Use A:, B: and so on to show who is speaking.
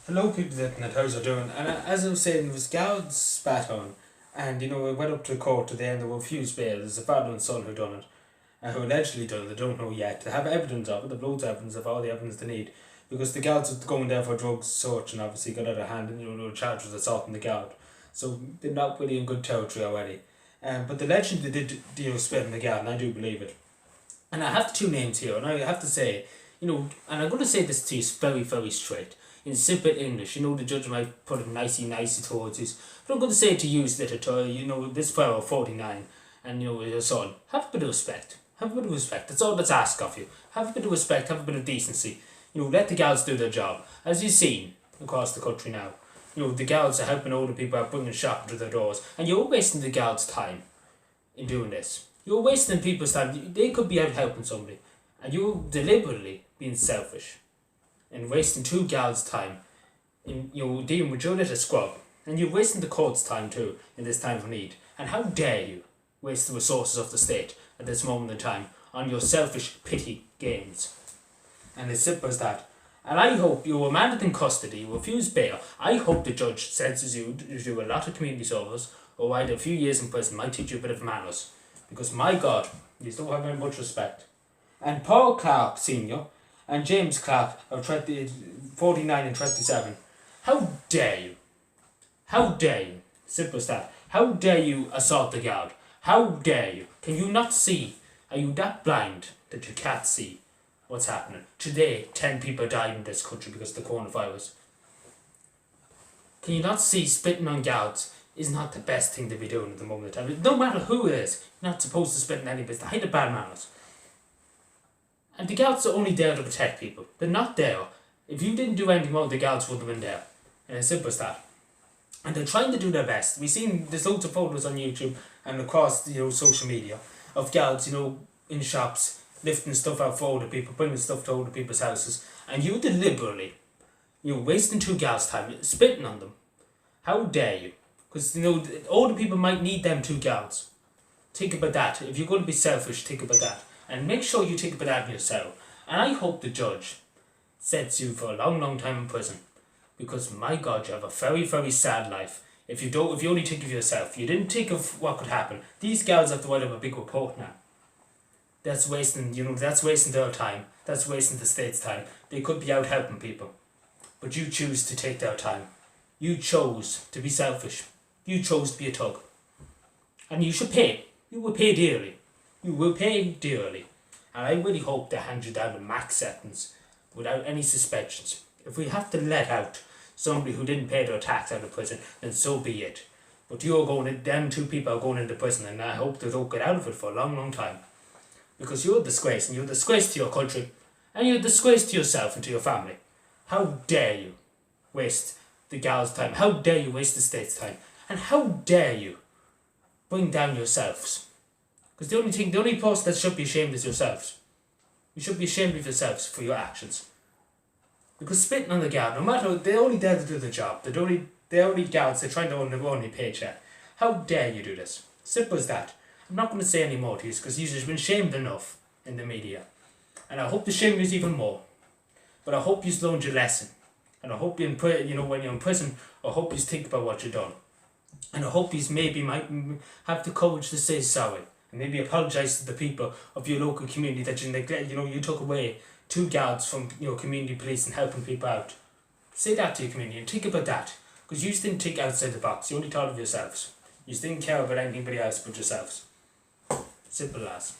A: Hello people that net, how's you doing? And as I was saying, it was guards spat on, and it went up to court at the end. There were a few bail. There's a father and son who done it, who allegedly done it. They don't know yet. They have evidence of it. They've loads of evidence of all the evidence they need, because the guards were going there for drugs search and obviously got out of hand, and they were charged with assaulting the guard. So they're not really in good territory already. But the legend they did spit on the guard, and I do believe it. And I have two names here, and I have to say, and I'm going to say this to you very, very straight. In simple English, the judge might put it nicey towards you. But I'm going to say it to you, little, this fellow 49, and your son, have a bit of respect. Have a bit of respect. That's all that's asked of you. Have a bit of respect, have a bit of decency. Let the gals do their job. As you've seen across the country now, the gals are helping older people out, bringing shopping to their doors, and you're wasting the gals' time in doing this. You're wasting people's time. They could be out helping somebody, and you're deliberately being selfish and wasting two gals' time in dealing with your little scrub, and you're wasting the court's time too in this time of need. And how dare you waste the resources of the state at this moment in time on your selfish petty gains? And as simple as that. And I hope you were remanded in custody, you refuse bail. I hope the judge sentences you to do a lot of community service, or either a few years in prison might teach you a bit of manners. Because my God, you don't have very much respect. And Paul Clark Sr. and James Clark of 49 and 27. How dare you? How dare you? Simple as that. How dare you assault the guard? How dare you? Can you not see? Are you that blind that you can't see what's happening? Today, 10 people died in this country because of the coronavirus. Can you not see spitting on guards is not the best thing to be doing at the moment in time? No matter who it is, you're not supposed to spit in any business. Hide the bad manners. And the guards are only there to protect people. They're not there. If you didn't do anything wrong, the guards would have been there. And as simple as that. And they're trying to do their best. We've seen there's loads of photos on YouTube and across social media of guards, in shops, lifting stuff out for older people, bringing stuff to older people's houses. And you deliberately, wasting two guards' time, spitting on them. How dare you? Because, older people might need them two guards. Think about that. If you're going to be selfish, think about that. And make sure you think about that in yourself. And I hope the judge sets you for a long, long time in prison. Because, my God, you have a very, very sad life. If you only think of yourself, you didn't think of what could happen. These guys have to write up a big report now. That's wasting, that's wasting their time. That's wasting the state's time. They could be out helping people. But you choose to take their time. You chose to be selfish. You chose to be a thug. And you should pay. You will pay dearly. You will pay dearly. And I really hope they hand you down a max sentence without any suspensions. If we have to let out somebody who didn't pay their tax out of prison, then so be it. But them two people are going into prison, and I hope they don't get out of it for a long, long time. Because you're a disgrace, and you're a disgrace to your country, and you're a disgrace to yourself and to your family. How dare you waste the gal's time? How dare you waste the state's time? And how dare you bring down yourselves? Because the only person that should be ashamed is yourselves. You should be ashamed of yourselves for your actions. Because spitting on the guard, no matter, they're only there to do the job. They're only guards, they're trying to earn their only paycheck. How dare you do this? Simple as that. I'm not going to say any more to you because you've been shamed enough in the media. And I hope the shame is even more. But I hope you've learned your lesson. And I hope when you're in prison, I hope you think about what you've done. And I hope you maybe might have the courage to say sorry. And maybe apologise to the people of your local community that you took away two guards from community police and helping people out. Say that to your community and think about that. Because you didn't think outside the box. You only thought of yourselves. You didn't care about anybody else but yourselves. Simple as.